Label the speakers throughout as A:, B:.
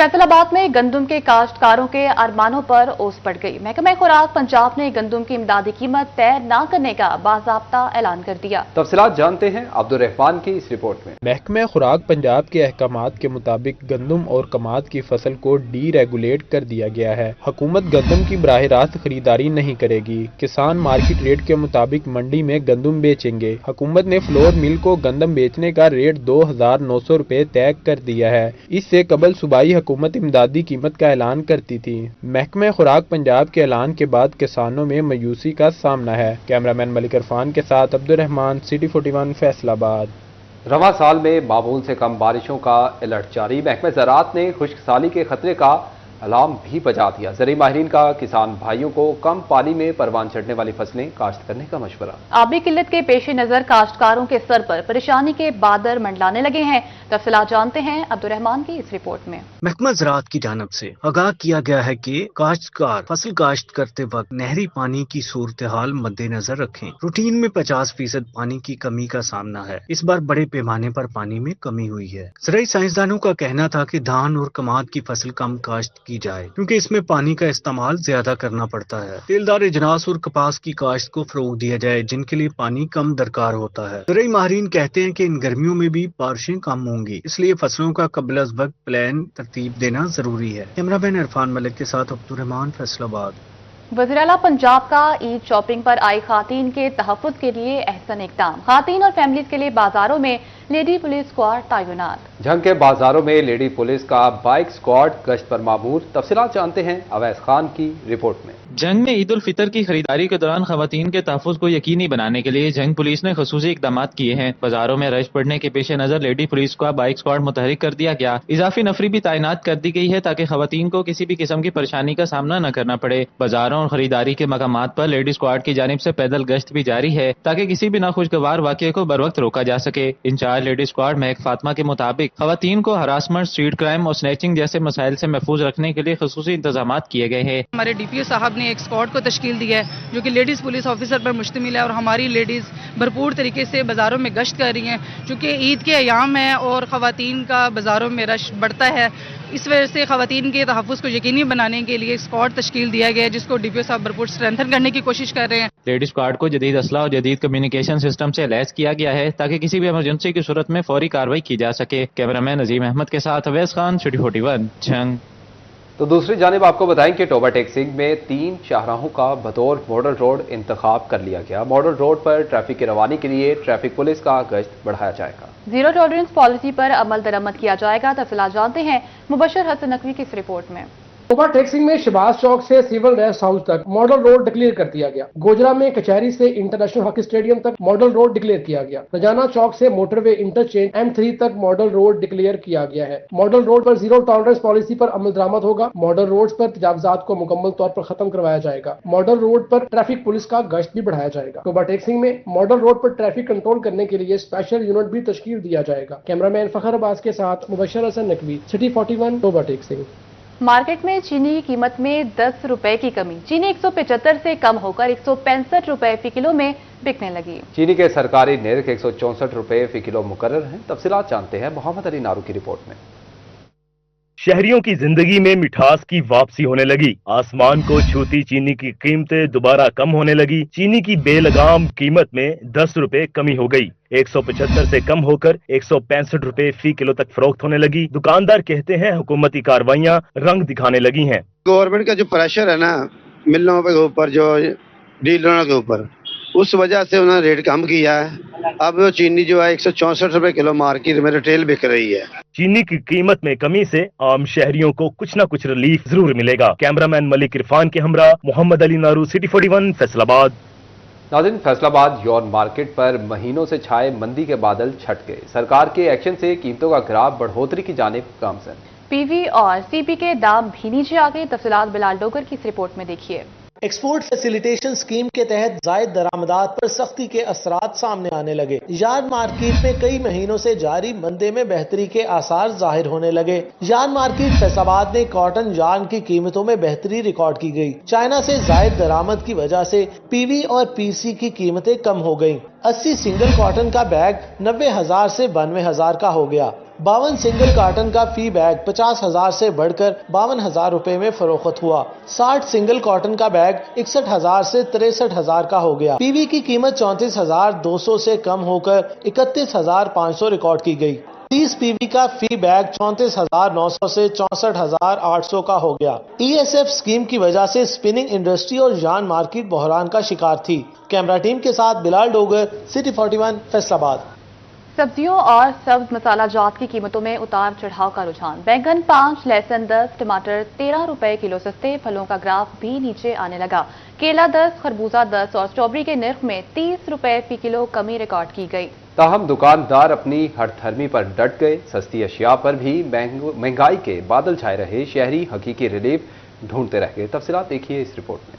A: फैसलाबाद में गंदम के काश्तकारों के अरमानों पर ओस पड़ गई। महकमा खुराक पंजाब ने गंदम की इमदादी कीमत तय न करने का बाज़ाब्ता ऐलान कर दिया।
B: तफसीलात जानते हैं अब्दुल रहमान की इस रिपोर्ट में।
C: महकमा खुराक पंजाब के अहकामात के मुताबिक गंदम और कमाद की फसल को डी रेगुलेट कर दिया गया है। हुकूमत गंदम की बराह रास्त खरीदारी नहीं करेगी। किसान मार्केट रेट के मुताबिक मंडी में गंदम बेचेंगे। हुकूमत ने फ्लोर मिल को गंदम बेचने का रेट 2,900 रुपए तय कर दिया है। इससे कबल सूबाई हुकूमत इमदादी कीमत का ऐलान करती थी। महकमा खुराक पंजाब के ऐलान के बाद किसानों में मायूसी का सामना है। कैमरामैन मलिक इरफान के साथ अब्दुल रहमान, सिटी 41 फैसलाबाद।
B: रवां साल में मामूल से कम बारिशों का अलर्ट जारी। महकमा ज़राअत ने खुश्कसाली के खतरे का अलार्म भी बजा दिया। ज़रूरी माहिरीन का किसान भाइयों को कम पानी में परवान चढ़ने वाली फसलें काश्त करने का मशवरा।
A: आबी किल्लत के पेश नजर काश्तकारों के सर पर परेशानी के बादल मंडलाने लगे हैं। तफसीलात जानते हैं अब्दुल रहमान की इस रिपोर्ट में।
D: महकमा ज़राअत की जानिब से आगाह किया गया है कि काश्तकार फसल काश्त करते वक्त नहरी पानी की सूरत हाल मद्देनजर रखें। रूटीन में 50% पानी की कमी का सामना है। इस बार बड़े पैमाने पर पानी में कमी हुई है। ज़राई साइंसदानों का कहना था कि धान और कमाद की फसल कम काश्त की जाए क्योंकि इसमें पानी का इस्तेमाल ज्यादा करना पड़ता है। तेलदार अजनास और कपास की काश्त को फरोग दिया जाए जिनके लिए पानी कम दरकार होता है। ज़राई माहिरीन कहते हैं कि इन गर्मियों में भी बारिशें कम होंगी, इसलिए फसलों का कबल अज़ वक्त प्लान तरतीब देना जरूरी है। कैमरामैन इरफान मलिक के साथ अब्दुल रहमान, फैसलाबाद।
A: वज़ीर-ए-आला पंजाब का ईद शॉपिंग पर आई खातीन के तहफ़्फ़ुज़ के लिए अहसन इक़दाम। खातीन और फैमिलीज के लिए बाजारों में लेडी पुलिस स्क्वाड तैनात।
B: झंग के बाजारों में लेडी पुलिस का बाइक स्क्वाड गश्त पर मामूर। तफसीलात जानते हैं अवैस खान की रिपोर्ट में।
E: जंग में ईद उल फितर की खरीदारी के दौरान खवातीन के तहफ़्फ़ुज़ को यकीनी बनाने के लिए जंग पुलिस ने ख़ुसूसी इक़दाम किए हैं। बाजारों में रश पड़ने के पेश नज़र लेडी पुलिस का बाइक स्क्वाड मुतहरिक कर दिया गया। इजाफी नफरी भी तैनात कर दी गई है ताकि खवातीन को किसी भी किस्म की परेशानी का सामना न करना पड़े। बाजारों और खरीदारी के मकामात पर लेडी स्क्वाड की जानिब से पैदल गश्त भी जारी है ताकि किसी भी नाखुशगवार वाक़े को बर वक्त रोका जा सके। इंचार्ज लेडी स्क्वाड महक फातिमा के मुताबिक खवातीन को हरासमेंट, स्ट्रीट क्राइम और स्नैचिंग जैसे मसाइल से महफूज रखने के लिए ख़ुसूसी इंतजाम किए गए हैं।
F: हमारे DPO साहब ने एक स्क्वाड को तश्कील दी है जो कि लेडीज़ पुलिस ऑफिसर पर मुश्तमिल है और हमारी लेडीज़ भरपूर तरीके से बाज़ारों में गश्त कर रही हैं। चूँकि ईद के अयाम है और ख़वातीन का बाज़ारों में रश बढ़ता है, इस वजह से ख़वातीन के तहफ़्फ़ुज़ को यकीनी बनाने के लिए स्क्वाड तश्कील दिया गया है जिसको DPO साहब भरपूर स्ट्रेंथन करने की कोशिश कर रहे हैं।
E: लेडी स्क्वाड को जदीद असला और जदीद कम्युनिकेशन सिस्टम से लैस किया गया है ताकि किसी भी इमरजेंसी की सूरत में फौरी कार्रवाई की जा सके। कैमरामैन नजीम अहमद के साथ अवैस खान, सिटी 41 झंग।
B: तो दूसरी जानिब आपको बताएं कि टोबा टेक्सिंग में 3 शाहराहों का बतौर मॉडल रोड इंतखाब कर लिया गया। मॉडल रोड पर ट्रैफिक की रवानी के लिए ट्रैफिक पुलिस का गश्त बढ़ाया जाएगा।
A: जीरो टॉलरेंस पॉलिसी पर अमल दरामद किया जाएगा। तफसीलात जानते हैं मुबशर हसन नकवी की इस रिपोर्ट में।
G: टोबा टेक्सिंग में शहबाज चौक से सिविल रेस्ट हाउस तक मॉडल रोड डिक्लेयर कर दिया गया। गोजरा में कचहरी से इंटरनेशनल हॉकी स्टेडियम तक मॉडल रोड डिक्लेयर किया गया। रजाना चौक से मोटरवे इंटरचेंज M3 तक मॉडल रोड डिक्लेयर किया गया है। मॉडल रोड पर जीरो टॉलरेंस पॉलिसी पर अमल दरामद होगा। मॉडल रोड पर तजावुजात को मुकम्मल तौर पर खत्म करवाया जाएगा। मॉडल रोड पर ट्रैफिक पुलिस का गश्त भी बढ़ाया जाएगा। टोबा टेक्सिंग में मॉडल रोड पर ट्रैफिक कंट्रोल करने के लिए स्पेशल यूनिट भी तश्कील दिया जाएगा। कैमरामैन फखर अब्बास के साथ मुबशर हसन नकवी, सिटी 41 टोबा टेक्सिंग।
A: मार्केट में चीनी की कीमत में 10 रुपए की कमी। चीनी 175 से कम होकर 165 रुपए फी किलो में बिकने लगी।
B: चीनी के सरकारी निर्ख 164 रुपए फी किलो मुकर्रर हैं। तफसीलात जानते हैं मोहम्मद अली नारू की रिपोर्ट में।
H: शहरियों की जिंदगी में मिठास की वापसी होने लगी। आसमान को छूती चीनी की कीमतें दोबारा कम होने लगी। चीनी की बेलगाम कीमत में 10 रुपए कमी हो गई। 175 से कम होकर 165 रुपए फी किलो तक फरोख्त होने लगी। दुकानदार कहते हैं हुकूमती कार्रवाइयां रंग दिखाने लगी हैं।
I: गवर्नमेंट का जो प्रेशर है ना मिलों के ऊपर, जो डीलरों के ऊपर, उस वजह से उन्होंने रेट कम किया है। अब वो चीनी जो है 164 रुपए किलो मार्केट में रिटेल बिक रही है।
H: चीनी की कीमत में कमी से आम शहरियों को कुछ न कुछ रिलीफ जरूर मिलेगा। कैमरामैन मलिक इरफान के हमरा मोहम्मद अली नारू, सिटी 41 फैसलाबाद।
B: नाज़रीन, फैसलाबाद यौन मार्केट पर महीनों से छाए मंदी के बादल छट गए। सरकार के एक्शन से कीमतों का ग्राफ बढ़ोतरी की जानिब गामजन।
A: PV और CP के दाम भी नीचे आ गए। तफसीलात बिलाल डोगर की इस रिपोर्ट में देखिए।
J: एक्सपोर्ट फैसिलिटेशन स्कीम के तहत जायद दरामदात पर सख्ती के असरात सामने आने लगे। यार्ड मार्केट में कई महीनों से जारी मंदे में बेहतरी के आसार जाहिर होने लगे। यार्ड मार्केट फैसलाबाद में कॉटन यार्न की कीमतों में बेहतरी रिकॉर्ड की गई। चाइना से जायद दरामद की वजह से PV और PC की कीमतें कम हो गयी। 80 सिंगल कॉटन का बैग 90,000 से 92,000 का हो गया। 52 सिंगल कार्टन का फी बैग 50,000 से बढ़कर 52,000 रुपए में फरोख्त हुआ। 60 सिंगल कॉटन का बैग 61,000 से 63,000 का हो गया। पीवी की कीमत 34,200 से कम होकर 31,500 रिकॉर्ड की गई। 30 पीवी का फी बैग 34,900 से 64,800 का हो गया। ESF स्कीम की वजह से स्पिनिंग इंडस्ट्री और यार्न मार्केट बहरान का शिकार थी। कैमरा टीम के साथ बिलाल डोगर, सिटी 41, फैसलाबाद।
A: सब्जियों और सब्ज मसाला जात की कीमतों में उतार चढ़ाव का रुझान। बैंगन 5, लहसुन 10, टमाटर 13 रुपए किलो सस्ते। फलों का ग्राफ भी नीचे आने लगा। केला 10, खरबूजा 10 और स्ट्रॉबेरी के नर्ख में 30 रुपए फी किलो कमी रिकॉर्ड की गई।
B: ताहम दुकानदार अपनी हठधर्मी पर डट गए। सस्ती अशिया पर भी महंगाई के बादल छाए रहे। शहरी हकीकी रिलीफ ढूंढते रह गए। तफसीलात देखिए इस रिपोर्ट में।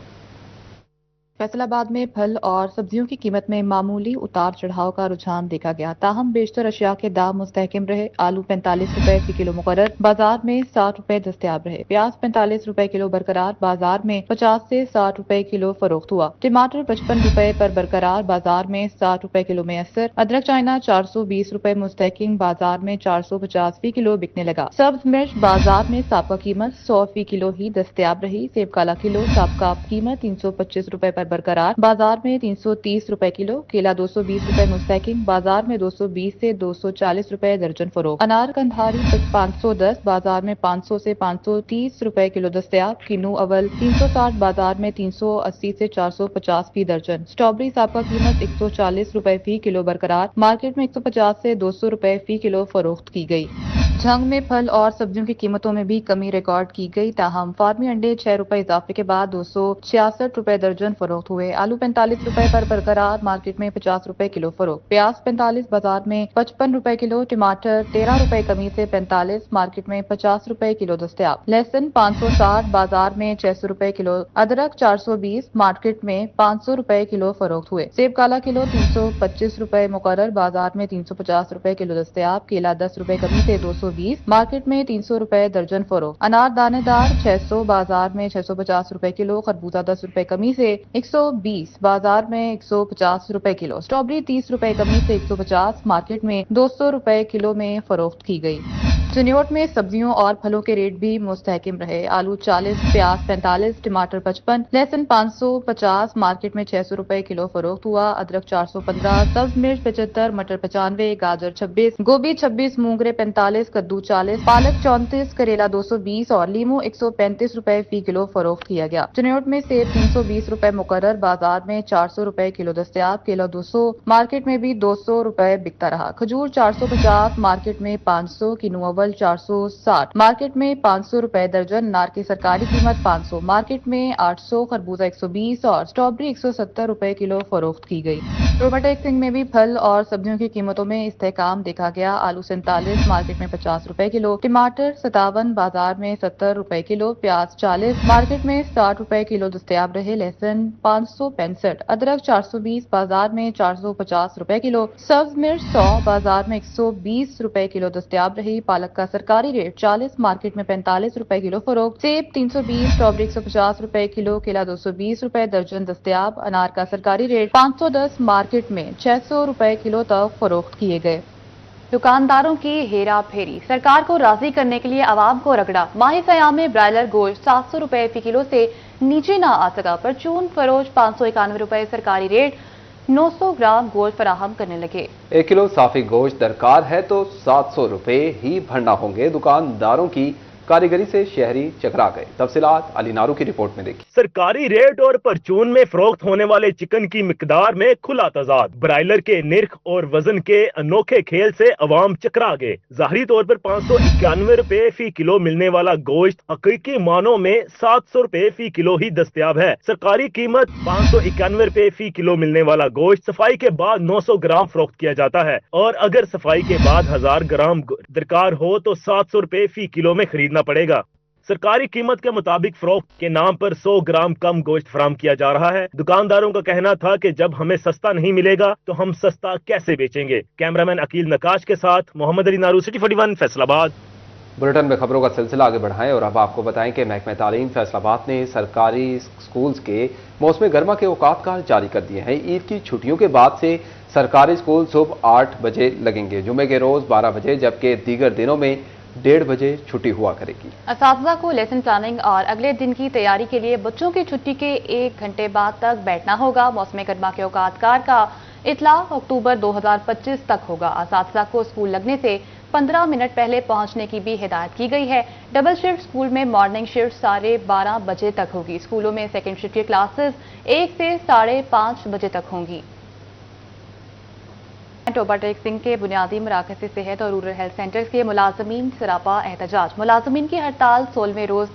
A: फैसलाबाद में फल और सब्जियों की कीमत में मामूली उतार चढ़ाव का रुझान देखा गया। ताहम बेशतर अशिया के दाम मुस्तहकम रहे। आलू 45 रुपए फी किलो मुकर्रर, बाजार में 60 रुपए दस्तयाब रहे। प्याज 45 रुपए किलो बरकरार, बाजार में 50 से 60 रुपए किलो फरोख्त हुआ। टमाटर 55 रुपए पर बरकरार, बाजार में 60 रुपए किलो मैसर। अदरक चाइना 420 रुपए मुस्तहकम, बाजार में 450 फी किलो बिकने लगा। सब्ज मिर्च बाजार में साबका कीमत 100 फी किलो ही दस्तयाब रही। सेब काला किलो साबका कीमत 325 रुपए पर बरकरार, बाजार में 330 रुपए किलो। केला 220 रुपए मुस्तहकम, बाजार में 220 से 240 रुपए दर्जन फरोख्त। अनार कंधारी 510, बाजार में 500 से 530 रुपए किलो दस्तयाब। किन्नू अवल 360, बाजार में 380 से 450 फी दर्जन। स्ट्रॉबेरी साबका कीमत 140 रुपए फी किलो बरकरार, मार्केट में 150 से 200 रुपए फी किलो फरोख्त की गई। झंग में फल और सब्जियों की कीमतों में भी कमी रिकॉर्ड की गई। ताहम फार्मी अंडे 6 रुपए इजाफे के बाद 266 रुपए दर्जन फरोख्त हुए। आलू 45 रुपए पर बरकरार, मार्केट में 50 रुपए किलो फरोख्त। प्याज 45, बाजार में 55 रुपए किलो। टमाटर 13 रुपए कमी से 45, मार्केट में 50 रुपए किलो दस्तयाब। लहसुन 560, बाजार में 600 रुपए किलो। अदरक 420, मार्केट में 500 रुपए किलो फरोख्त हुए। सेब काला किलो 325 रुपए मुकर्रर, बाजार में 350 रुपए किलो दस्तयाब। केला 10 रुपए कमी से 220, मार्केट में 300 रुपए दर्जन फरोख्त। अनार दानेदार 600, बाजार में 650 रुपए किलो। खरबूजा 10 रुपए कमी से 120, बाजार में 150 रुपए किलो। स्ट्रॉबेरी 30 रुपए कमी से 150, मार्केट में 200 रुपए किलो में फरोख्त की गई। चिन्योट में सब्जियों और फलों के रेट भी मुस्तहकम रहे। आलू 40, प्याज 45, टमाटर 55, लहसुन 550, मार्केट में 600 रुपए किलो फरोख्त हुआ। अदरक 415, सब्ज मिर्च 75, मटर 95, गाजर 26, गोभी 26, मूंगरे 45, कद्दू 40, पालक 34, करेला 220 और लीमू 135 रुपए फी किलो फरोख्त किया गया। चिन्योट में सेब 320 रुपए मुकर्रर, बाजार में 400 रुपए किलो दस्तयाब। केला 200, मार्केट में भी 200 रुपए बिकता रहा। खजूर 450, मार्केट में 500। किन्नू अवल 460, मार्केट में 500 रुपए दर्जन। अनार की सरकारी कीमत 500, मार्केट में 800। खरबूजा 120 और स्ट्रॉबेरी 170 रुपए किलो फरोख्त की गई। रोबोटिक सिंह में भी फल और सब्जियों की कीमतों में इस्तेहकाम देखा गया। आलू 47, मार्केट में 50 रुपए किलो। टमाटर 57, बाजार में 70 रुपए किलो। प्याज 40, मार्केट में 60 रुपए किलो दस्तयाब रहे। लहसुन 565, अदरक 420, बाजार में 450 रुपए किलो। सब्ज मिर्च 100, बाजार में 120 रुपए किलो दस्तयाब रही। पालक का सरकारी रेट 40, मार्केट में 45 रुपए किलो फरोख्त। सेब 320, स्ट्रॉबेरी 150 रुपए किलो। केला 220 रुपए दर्जन दस्तयाब। अनार का सरकारी रेट 510, मार्केट में 600 रुपए किलो तक फरोख्त किए गए। दुकानदारों की हेरा फेरी, सरकार को राजी करने के लिए आवाम को रगड़ा। माही सयाम में ब्रायलर गोश्त 700 रुपए फी किलो से नीचे ना आ सका। परचून फरोश 591 रुपए सरकारी रेट, 900 ग्राम गोश्त फराहम करने लगे।
B: 1 किलो साफी गोश्त दरकार है तो 700 रुपए ही भरना होंगे। दुकानदारों की कारीगरी से शहरी चकरा गए। तफसीलात अली नारू की रिपोर्ट में देखिए।
H: सरकारी रेट और परचून में फरोख्त होने वाले चिकन की मिकदार में खुला तजाद। ब्रायलर के निर्ख और वजन के अनोखे खेल से अवाम चकरा गए। जाहरी तौर पर 591 रुपए फी किलो मिलने वाला गोश्त हकीकी मानों में 700 रुपए फी किलो ही दस्तयाब है। सरकारी कीमत 591 रुपए फी किलो मिलने वाला गोश्त सफाई के बाद 900 ग्राम फरोख्त किया जाता है और अगर सफाई के बाद 1000 ग्राम दरकार हो तो 700 रुपए फी किलो में खरीदना पड़ेगा। सरकारी कीमत के मुताबिक फरोख्त के नाम पर 100 ग्राम कम गोश्त फराम किया जा रहा है। दुकानदारों का कहना था कि जब हमें सस्ता नहीं मिलेगा तो हम सस्ता कैसे बेचेंगे। कैमरामैन अकील नकाश के साथ मोहम्मद अली नारू, सिटी 41, फैसलाबाद।
B: बुलेटिन में खबरों का सिलसिला आगे बढ़ाएं और अब आपको बताएं कि महकमा तालीम फैसलाबाद ने सरकारी स्कूल्स के मौसम गर्मा के औकात जारी कर दिए हैं। ईद की छुट्टियों के बाद से सरकारी स्कूल सुबह 8 बजे लगेंगे। जुमे के रोज 12 बजे जबकि दीगर दिनों में 1:30 बजे छुट्टी हुआ करेगी।
A: असातिज़ा को लेसन प्लानिंग और अगले दिन की तैयारी के लिए बच्चों की छुट्टी के 1 घंटे बाद तक बैठना होगा। मौसम गर्मा के औकातकार का इतला अक्टूबर 2025 तक होगा। असातिज़ा को स्कूल लगने से 15 मिनट पहले पहुंचने की भी हिदायत की गई है। डबल शिफ्ट स्कूल में मॉर्निंग शिफ्ट 12:30 बजे तक होगी। स्कूलों में सेकेंड शिफ्ट की क्लासेस 1 से 5:30 बजे तक होंगी। टोबा टेक सिंह के बुनियादी मराकज़ सेहत और रूरल हेल्थ सेंटर्स के मुलाजमीन सरापा एहतजाज। मुलाजमीन की हड़ताल 16वें रोज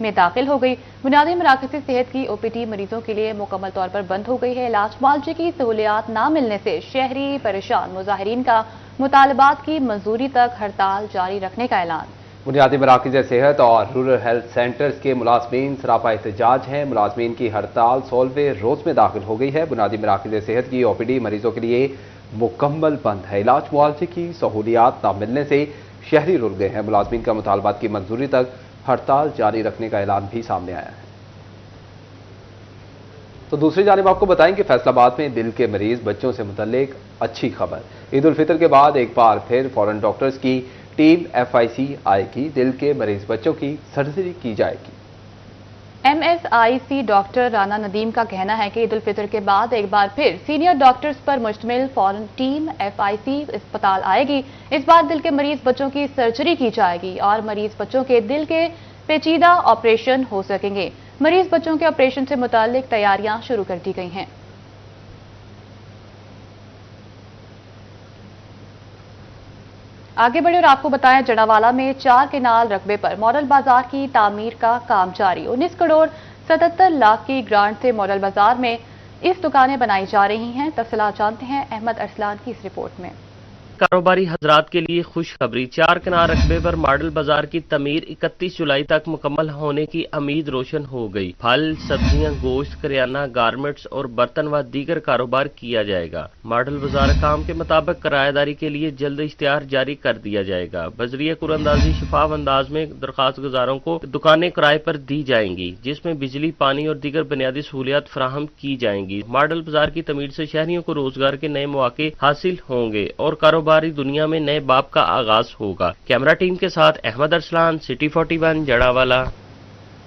A: में दाखिल हो गई। बुनियादी मराकज़ सेहत की OPD मरीजों के लिए मुकम्मल तौर पर बंद हो गई है। इलाज मुआवजे की सहूलियात न मिलने से शहरी परेशान। मुजाहिरीन का मुतालबात की मंजूरी तक हड़ताल जारी रखने का ऐलान।
B: बुनियादी मराकज़ सेहत और रूरल हेल्थ सेंटर्स के मुलाजमीन सरापा एहतजाज हैं। मुलाजमीन की हड़ताल 16वें रोज में दाखिल हो गई है। बुनियादी मराकज़ सेहत की OPD मरीजों के लिए मुकम्मल बंद है। इलाज मुआवजे की सहूलियात न मिलने से शहरी रुल गए हैं। मुलाजमीन का मुतालबात की मंजूरी तक हड़ताल जारी रखने का ऐलान भी सामने आया है। तो दूसरी जानिब आपको बताएं कि फैसलाबाद में दिल के मरीज बच्चों से मुतल्लिक अच्छी खबर। ईद उल फितर के बाद एक बार फिर फॉरेन डॉक्टर्स की टीम FIC आएगी। दिल के मरीज बच्चों की सर्जरी की जाएगी।
A: MSIC डॉक्टर राना नदीम का कहना है कि ईद उल फितर के बाद एक बार फिर सीनियर डॉक्टर्स पर मुश्तमिल फॉरेन टीम FIC अस्पताल आएगी। इस बार दिल के मरीज बच्चों की सर्जरी की जाएगी और मरीज बच्चों के दिल के पेचीदा ऑपरेशन हो सकेंगे। मरीज बच्चों के ऑपरेशन से मुताल्लिक तैयारियां शुरू कर दी गई हैं। आगे बढ़े और आपको बताएं, जड़ावाला में 4 केनाल रकबे पर मॉडल बाजार की तामीर का काम जारी। 19 करोड़ 77 लाख की ग्रांट से मॉडल बाजार में इस दुकानें बनाई जा रही हैं। तफसीलात जानते हैं अहमद अरसलान की इस रिपोर्ट में।
K: कारोबारी हजरात के लिए खुशखबरी। 4 कनाल रकबे पर मॉडल बाजार की तमीर 31 जुलाई तक मुकम्मल होने की उम्मीद रोशन हो गई। फल, सब्जियां, गोश्त, करियाना, गारमेंट्स और बर्तन व दीगर कारोबार किया जाएगा। मॉडल बाजार काम के मुताबिक किराएदारी के लिए जल्द इश्तिहार जारी कर दिया जाएगा। बजरिया कुरअंदाजी शफाफ अंदाज में दरखास्त गुजारों को दुकानें किराए पर दी जाएंगी, जिसमें बिजली, पानी और दीगर बुनियादी सहूलियात फराहम की जाएंगी। मॉडल बाजार की तमीर से शहरियों को रोजगार के नए मौके हासिल होंगे और कारोबारी दुनिया में नए बाब का आगाज होगा। कैमरा टीम के साथ अहमद अरसलान, सिटी 41, जड़ावाला।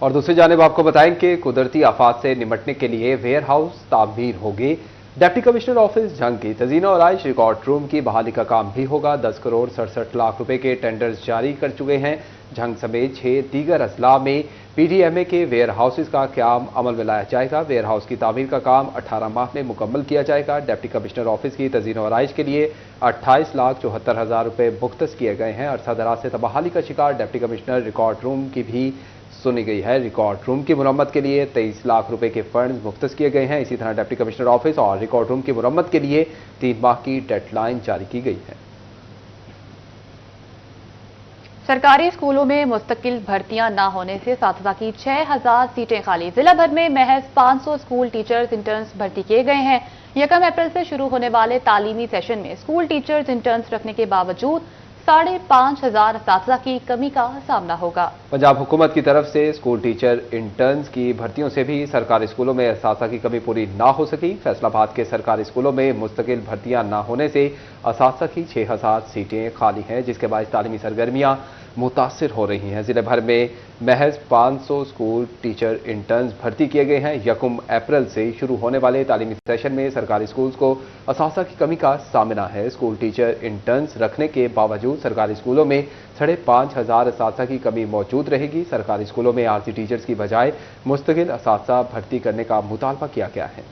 B: और दूसरी जानिब आपको बताएं कि कुदरती आफात से निपटने के लिए वेयर हाउस तामीर होगी। डिप्टी कमिश्नर ऑफिस झंग की तज़ीनो और आइश रिकॉर्ड रूम की बहाली का काम भी होगा। 10 करोड़ 67 लाख रुपए के टेंडर्स जारी कर चुके हैं। झंग समेत 6 दीगर अजला में PDMA के वेयर हाउसेज का क्याम अमल में लाया जाएगा। वेयर हाउस की तामीर का काम 18 माह में मुकम्मल किया जाएगा। डिप्टी कमिश्नर ऑफिस की तज़ीनो और आइश के लिए 28,74,000 रुपए मुख्तस किए गए हैं। अरसा दराज से तबाहली का शिकार डिप्टी कमिश्नर रिकॉर्ड रूम की भी सुनी गई है। रिकॉर्ड रूम की मुरम्मत के लिए 23 लाख रुपए के फंड मुख्तस किए गए हैं। इसी तरह डिप्टी कमिश्नर ऑफिस और रिकॉर्ड रूम की मुरम्मत के लिए 3 माह की डेडलाइन जारी की गई है।
A: सरकारी स्कूलों में मुस्तकिल भर्तियां न होने से असातिज़ा की 6,000 सीटें खाली। जिला भर में महज 500 स्कूल टीचर्स इंटर्न्स भर्ती किए गए हैं। 1 अप्रैल से शुरू होने वाले तालीमी सेशन में स्कूल टीचर्स इंटर्न्स रखने के बावजूद 5,500 असातिज़ा की कमी का सामना होगा।
B: पंजाब हुकूमत की तरफ से स्कूल टीचर इंटर्न्स की भर्तियों से भी सरकारी स्कूलों में असातिज़ा की कमी पूरी ना हो सकी। फैसलाबाद के सरकारी स्कूलों में मुस्तकिल भर्तियां ना होने से असातिज़ा की 6,000 सीटें खाली हैं, जिसके बाद तालीमी सरगर्मियां मुतासिर हो रही हैं। जिले भर में महज 500 स्कूल टीचर इंटर्न्स भर्ती किए गए हैं। 1 अप्रैल से शुरू होने वाले तालीमी सेशन में सरकारी स्कूल्स को असातिज़ा की कमी का सामना है। स्कूल टीचर इंटर्न्स रखने के बावजूद सरकारी स्कूलों में 5,500 असातिज़ा की कमी मौजूद रहेगी। सरकारी स्कूलों में आरजी टीचर्स की बजाय मुस्तकिल असातिज़ा भर्ती करने का मुतालबा किया गया है।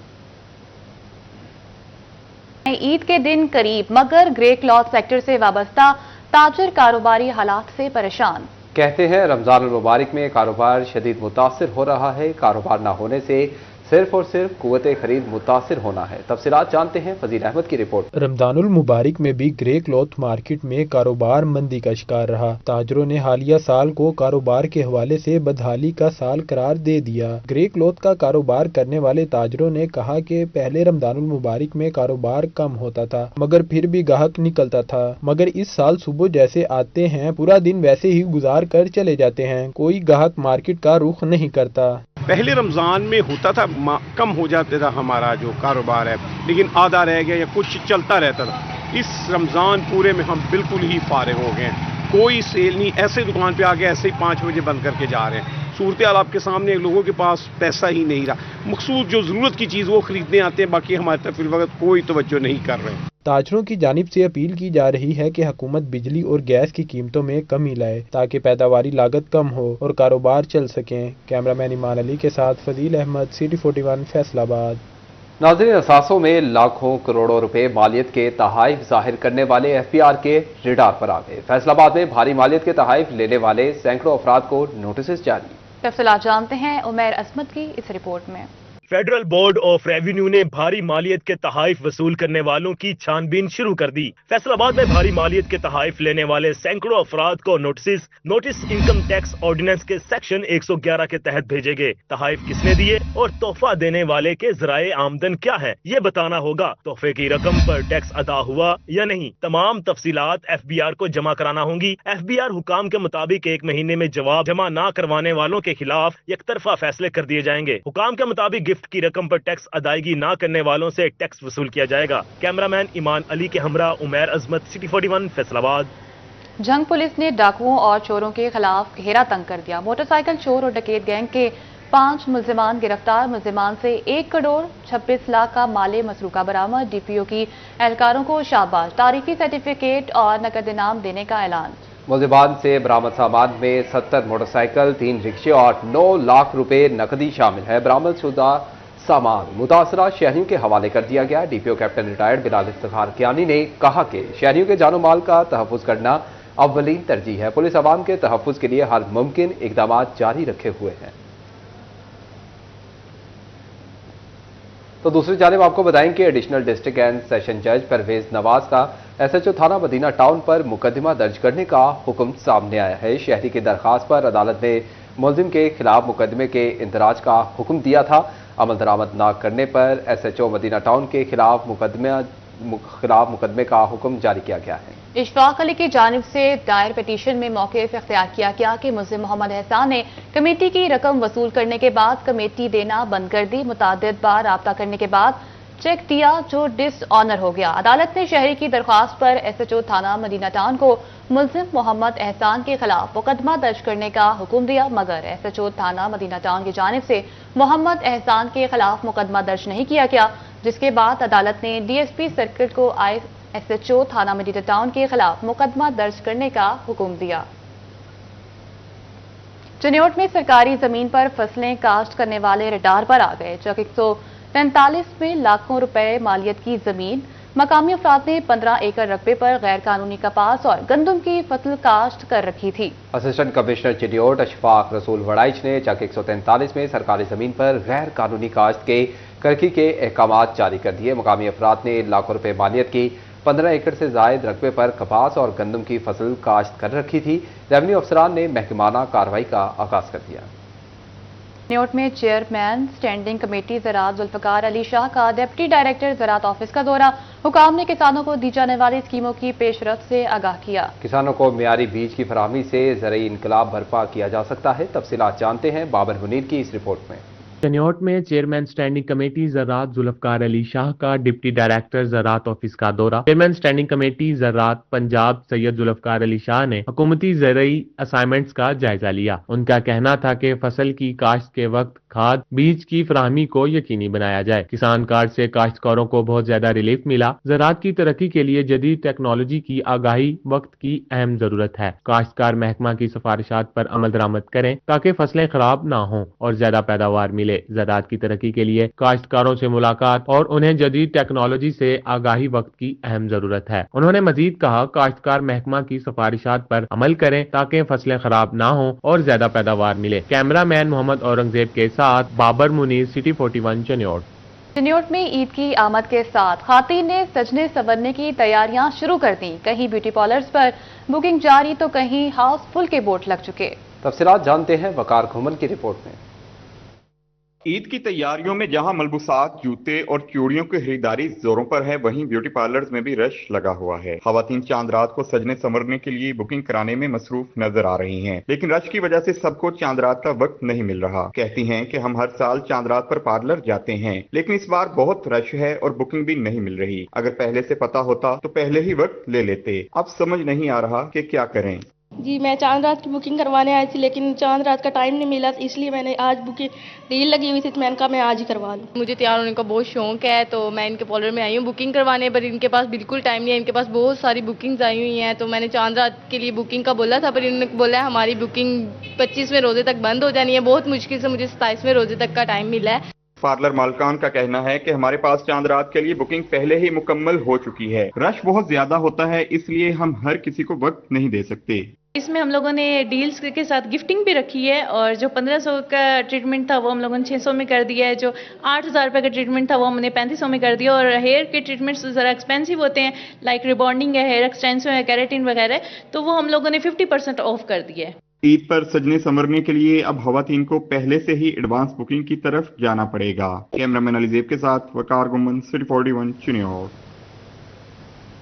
A: ईद के दिन करीब, मगर ग्रे क्लॉथ सेक्टर से वाबस्ता ताजर कारोबारी हालात से परेशान।
B: कहते हैं रमजान मुबारक में कारोबार शदीद मुतासिर हो रहा है। कारोबार ना होने से सिर्फ और सिर्फ कुव्वत खरीद मुतासिर होना है। तफसीलात जानते हैं फजील अहमद की रिपोर्ट।
C: रमजानुल मुबारक में भी ग्रे क्लॉथ मार्केट में कारोबार मंदी का शिकार रहा। ताजरों ने हालिया साल को कारोबार के हवाले से बदहाली का साल करार दे दिया। ग्रे क्लॉथ का कारोबार करने वाले ताजरों ने कहा कि पहले रमजानुल मुबारक में कारोबार कम होता था, मगर फिर भी गाहक निकलता था, मगर इस साल सुबह जैसे आते हैं पूरा दिन वैसे ही गुजार कर चले जाते हैं। कोई गाहक मार्केट का रुख नहीं करता।
L: پہلے رمضان میں ہوتا تھا کم ہو جاتا تھا ہمارا جو کاروبار ہے، لیکن آدھا رہ گیا یا کچھ چلتا رہتا تھا. اس رمضان پورے میں ہم بالکل ہی فارغ ہو گئے ہیں، کوئی سیل نہیں. ایسے دکان پہ آ کے ایسے ہی 5 بجے بند کر کے جا رہے ہیں. صورتحال آپ کے سامنے، لوگوں کے پاس پیسہ ہی نہیں رہا. مخصوص جو ضرورت کی چیز وہ خریدنے آتے ہیں، باقی ہماری طرف اس وقت کوئی توجہ نہیں کر رہے.
C: تاجروں کی جانب سے اپیل کی جا رہی ہے کہ حکومت بجلی اور گیس کی قیمتوں میں کمی لائے تاکہ پیداواری لاگت کم ہو اور کاروبار چل سکیں. کیمرامین ایمان علی کے ساتھ فضیل احمد، سٹی 41 فیصل آباد.
B: ناظرین، اثاثوں میں لاکھوں کروڑوں روپے مالیت کے تحائف ظاہر کرنے والے FBI کے ریڈار پر آ گئے. فیصل آباد میں بھاری مالیت کے تحائف لینے والے سینکڑوں افراد کو نوٹسز جاری.
A: تفصیلات جانتے ہیں عمیر عصمت کی اس رپورٹ میں.
H: فیڈرل بورڈ آف ریونیو نے بھاری مالیت کے تحائف وصول کرنے والوں کی چھان بین شروع کر دی. فیصل آباد میں بھاری مالیت کے تحائف لینے والے سینکڑوں افراد کو نوٹس انکم ٹیکس آرڈیننس کے سیکشن 111 کے تحت بھیجے گئے. تحائف کس نے دیے اور تحفہ دینے والے کے ذرائع آمدن کیا ہے، یہ بتانا ہوگا. تحفے کی رقم پر ٹیکس ادا ہوا یا نہیں، تمام تفصیلات FBI کو جمع کرانا ہوں گی. FBI حکام کے مطابق 1 مہینے میں جواب جمع نہ کروانے والوں کے خلاف یک طرفہ فیصلے کر دیے جائیں گے. حکام کے مطابق گفٹ کی رقم پر ٹیکس ادائیگی نہ کرنے والوں سے ٹیکس وصول کیا جائے گا. کیمرامین ایمان علی کے ہمراہ عمیر عظمت، سٹی 41 فیصل آباد.
A: جنگ پولیس نے ڈاکوؤں اور چوروں کے خلاف گھیرا تنگ کر دیا. موٹر سائیکل چور اور ڈکیت گینگ کے 5 ملزمان گرفتار. ملزمان سے 1 کروڑ 26 لاکھ کا مال مسروقہ برآمد. DPO کی اہلکاروں کو شاباش. تاریخی سرٹیفکیٹ اور نقد انعام دینے کا اعلان.
B: ملزمان سے برآمد سامان میں 70 موٹر سائیکل، 3 رکشے اور 9 لاکھ روپے نقدی شامل ہے. برآمد شدہ سامان متاثرہ شہریوں کے حوالے کر دیا گیا. DPO کیپٹن ریٹائرڈ بلال افتخار کیانی نے کہا کہ شہریوں کے جان و مال کا تحفظ کرنا اولین ترجیح ہے. پولیس عوام کے تحفظ کے لیے ہر ممکن اقدامات جاری رکھے ہوئے ہیں. تو دوسری جانب آپ کو بتائیں کہ ایڈیشنل ڈسٹرکٹ اینڈ سیشن جج پرویز نواز کا SHO تھانہ مدینہ ٹاؤن پر مقدمہ درج کرنے کا حکم سامنے آیا ہے. شہری کی درخواست پر عدالت نے ملزم کے خلاف مقدمے کے اندراج کا حکم دیا تھا. عمل درآمد نہ کرنے پر SHO مدینہ ٹاؤن کے خلاف مقدمے کا حکم جاری کیا گیا ہے.
A: اشفاق علی کی جانب سے دائر پٹیشن میں موقف اختیار کیا گیا کہ ملزم محمد احسان نے کمیٹی کی رقم وصول کرنے کے بعد کمیٹی دینا بند کر دی. متعدد بار رابطہ کرنے کے بعد چیک دیا جو ڈس آنر ہو گیا. عدالت نے شہری کی درخواست پر SHO تھانہ مدینہ ٹاؤن کو ملزم محمد احسان کے خلاف مقدمہ درج کرنے کا حکم دیا، مگر SHO تھانہ مدینہ ٹاؤن کی جانب سے محمد احسان کے خلاف مقدمہ درج نہیں کیا گیا، جس کے بعد عدالت نے DSP سرکٹ کو SHO تھانہ مدینہ ٹاؤن کے خلاف مقدمہ درج کرنے کا حکم دیا. چنیوٹ میں سرکاری زمین پر فصلیں کاشت کرنے والے ریڈار پر آ گئے. چک 143 میں لاکھوں روپے مالیت کی زمین. مقامی افراد نے 15 ایکڑ رقبے پر غیر قانونی کپاس اور گندم کی فصل کاشت کر رکھی تھی.
B: اسسٹنٹ کمشنر چنیوٹ اشفاق رسول وڑائچ نے چک 143 میں سرکاری زمین پر غیر قانونی کاشت کے کرکی کے احکامات جاری کر دیے. مقامی افراد نے لاکھوں روپے مالیت کی 15 ایکڑ سے زائد رقبے پر کپاس اور گندم کی فصل کاشت کر رکھی تھی. ریونیو افسران نے محکمانہ کارروائی کا آغاز کر دیا.
A: چنیوٹ میں چیئرمین اسٹینڈنگ کمیٹی زراعت ذوالفقار علی شاہ کا ڈپٹی ڈائریکٹر زراعت آفس کا دورہ. حکام نے کسانوں کو دی جانے والی اسکیموں کی پیش رفت سے آگاہ کیا.
B: کسانوں کو معیاری بیج کی فراہمی سے زرعی انقلاب برپا کیا جا سکتا ہے. تفصیلات جانتے ہیں بابر منیر کی اس رپورٹ میں.
M: چنیوٹ میں چیئرمین اسٹینڈنگ کمیٹی زراعت ذوالفقار علی شاہ کا ڈپٹی ڈائریکٹر زراعت آفس کا دورہ. چیئرمین اسٹینڈنگ کمیٹی زراعت پنجاب سید ذوالفقار علی شاہ نے حکومتی زرعی اسائنمنٹس کا جائزہ لیا. ان کا کہنا تھا کہ فصل کی کاشت کے وقت کھاد بیج کی فراہمی کو یقینی بنایا جائے. کسان کارڈ سے کاشتکاروں کو بہت زیادہ ریلیف ملا. زراعت کی ترقی کے لیے جدید ٹیکنالوجی کی آگاہی وقت کی اہم ضرورت ہے. کاشتکار محکمہ کی سفارشات پر عمل درآمد کریں تاکہ فصلیں خراب نہ ہوں اور زیادہ پیداوار ملے. زراعت کی ترقی کے لیے کاشتکاروں سے ملاقات اور انہیں جدید ٹیکنالوجی سے آگاہی وقت کی اہم ضرورت ہے. انہوں نے مزید کہا کاشتکار محکمہ کی سفارشات پر عمل کریں تاکہ فصلیں خراب نہ ہوں اور زیادہ پیداوار ملے. کیمرہ مین محمد اورنگزیب کے ساتھ بابر منیر، سٹی 41 چنیوٹ.
A: چنیوٹ میں عید کی آمد کے ساتھ خواتین نے سجنے سنورنے کی تیاریاں شروع کر دیں. کہیں بیوٹی پارلرز پر بکنگ جاری تو کہیں ہاؤس فل کے بورڈ لگ چکے.
B: تفصیلات جانتے ہیں وقار گھومن کی رپورٹ میں.
N: ईद की तैयारियों में जहां मलबूसात, जूते और चूड़ियों की खरीदारी जोरों पर है, वहीं ब्यूटी पार्लर्स में भी रश लगा हुआ है। खवातीन चांद रात को सजने संवरने के लिए बुकिंग कराने में मसरूफ नजर आ रही हैं, लेकिन रश की वजह से सबको चांद रात का वक्त नहीं मिल रहा। कहती हैं कि हम हर साल चांद रात पर पार्लर जाते हैं, लेकिन इस बार बहुत रश है और बुकिंग भी नहीं मिल रही। अगर पहले से पता होता तो पहले ही वक्त ले लेते। अब समझ नहीं आ रहा कि क्या करें।
O: जी, मैं चांद रात की बुकिंग करवाने आई थी, लेकिन चांद रात का टाइम नहीं मिला, इसलिए मैंने आज बुकिंग डील लगी हुई थी तो मैंने कहा मैं आज ही करवा लूँ।
P: मुझे तैयार होने का बहुत शौक है, तो मैं इनके पार्लर में आई हूँ बुकिंग करवाने, पर इनके पास बिल्कुल टाइम नहीं है। इनके पास बहुत सारी बुकिंग्स आई हुई हैं, तो मैंने चांद रात के लिए बुकिंग का बोला था, पर इन्होंने बोला है हमारी बुकिंग 25वें रोजे तक बंद हो जानी है। बहुत मुश्किल से मुझे 27वें रोजे तक का टाइम मिला है।
N: पार्लर मालकान का कहना है कि हमारे पास चांद रात के लिए बुकिंग पहले ही मुकम्मल हो चुकी है। रश बहुत ज्यादा होता है, इसलिए हम हर किसी को वक्त नहीं दे सकते।
Q: इसमें हम लोगों ने डील्स के साथ गिफ्टिंग भी रखी है, और जो 1500 का ट्रीटमेंट था वो हम लोगों ने 600 में कर दिया है। जो 8000 रुपये का ट्रीटमेंट था वो हमने 3500 में कर दिया। और हेयर के ट्रीटमेंट्स ज़रा एक्सपेंसिव होते हैं, लाइक रिबॉन्डिंग है, हेयर एक्सटेंशन है, केराटिन वगैरह, तो वो हम लोगों ने 50% ऑफ कर दिया है।
N: ईद पर सजने संवरने के लिए अब खवातीन को पहले से ही एडवांस बुकिंग की तरफ जाना पड़ेगा। कैमरामैन अलीजेब के साथ वकार गुम्मन, सिटी 41 चिन्योर।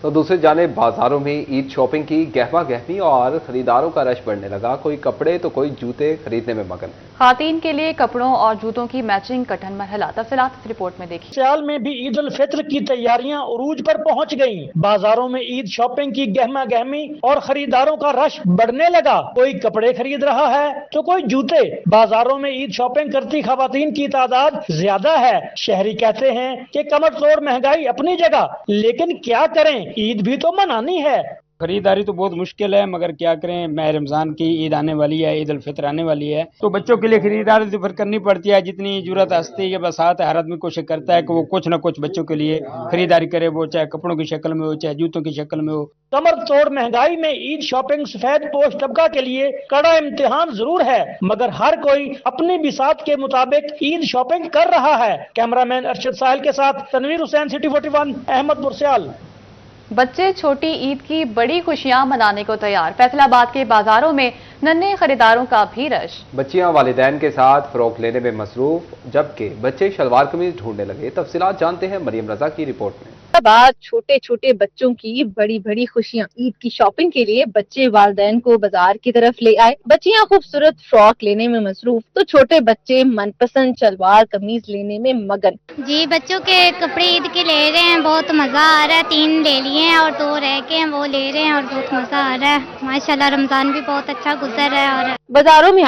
B: तो दूसरी जानिब बाजारों में ईद शॉपिंग की गहमा गहमी और खरीदारों का रश बढ़ने लगा। कोई कपड़े तो कोई जूते खरीदने में मगन है।
A: खातन के लिए कपड़ों और जूतों की मैचिंग कठिन मरहला, तफसीलात इस रिपोर्ट में देखिए।
R: सियाल में भी ईद उल फित्र की तैयारियां उरूज पर पहुंच गईं। बाजारों में ईद शॉपिंग की गहमा गहमी और खरीदारों का रश बढ़ने लगा। कोई कपड़े खरीद रहा है तो कोई जूते। बाजारों में ईद शॉपिंग करती खवातीन की तादाद ज्यादा है। शहरी कहते हैं कि कमर तोड़ महंगाई अपनी जगह, लेकिन क्या करें, ईद भी तो मनानी है।
S: खरीदारी तो बहुत मुश्किल है, मगर क्या करें, माह रमजान की ईद आने वाली है, ईद उल फित्र आने वाली है, तो बच्चों के लिए खरीदारी तो फिर करनी पड़ती है। जितनी जरूरत हस्ती के बसात है, हर आदमी कोशिश करता है कि वो कुछ न कुछ बच्चों के लिए खरीदारी करे, वो चाहे कपड़ों की शक्ल में हो, चाहे जूतों की शक्ल में हो।
R: कमर तोड़ महंगाई में ईद शॉपिंग सफेद पोश तबका के लिए कड़ा इम्तिहान जरूर है, मगर हर कोई अपनी बिसात के मुताबिक ईद शॉपिंग कर रहा है। कैमरामैन अरशद साहिल के साथ तनवीर हुसैन, सिटी 41, अहमदपुर सियाल।
A: बच्चे छोटी ईद की बड़ी खुशियां मनाने को तैयार। फैसलाबाद के बाजारों में नन्हे खरीदारों का भी रश।
B: बच्चियां वालिदैन के साथ फ्रॉक लेने में मसरूफ, जबकि बच्चे शलवार कमीज ढूंढने लगे। तफसीलात जानते हैं मरियम रजा की रिपोर्ट में।
T: बाद छोटे छोटे बच्चों की बड़ी बड़ी खुशियां। ईद की शॉपिंग के लिए बच्चे वालिदैन को बाजार की तरफ ले आए। बच्चियां खूबसूरत फ्रॉक लेने में मसरूफ, तो छोटे बच्चे मनपसंद शलवार कमीज लेने में मगन।
U: जी, बच्चों के कपड़े ईद के ले रहे हैं, बहुत मजा आ रहा है। 3 ले लिए हैं और 2 रह गए हैं, वो ले रहे हैं और बहुत मजा आ रहा है। माशाल्लाह रमजान भी बहुत अच्छा गुजर रहा है। और
T: बाजारों में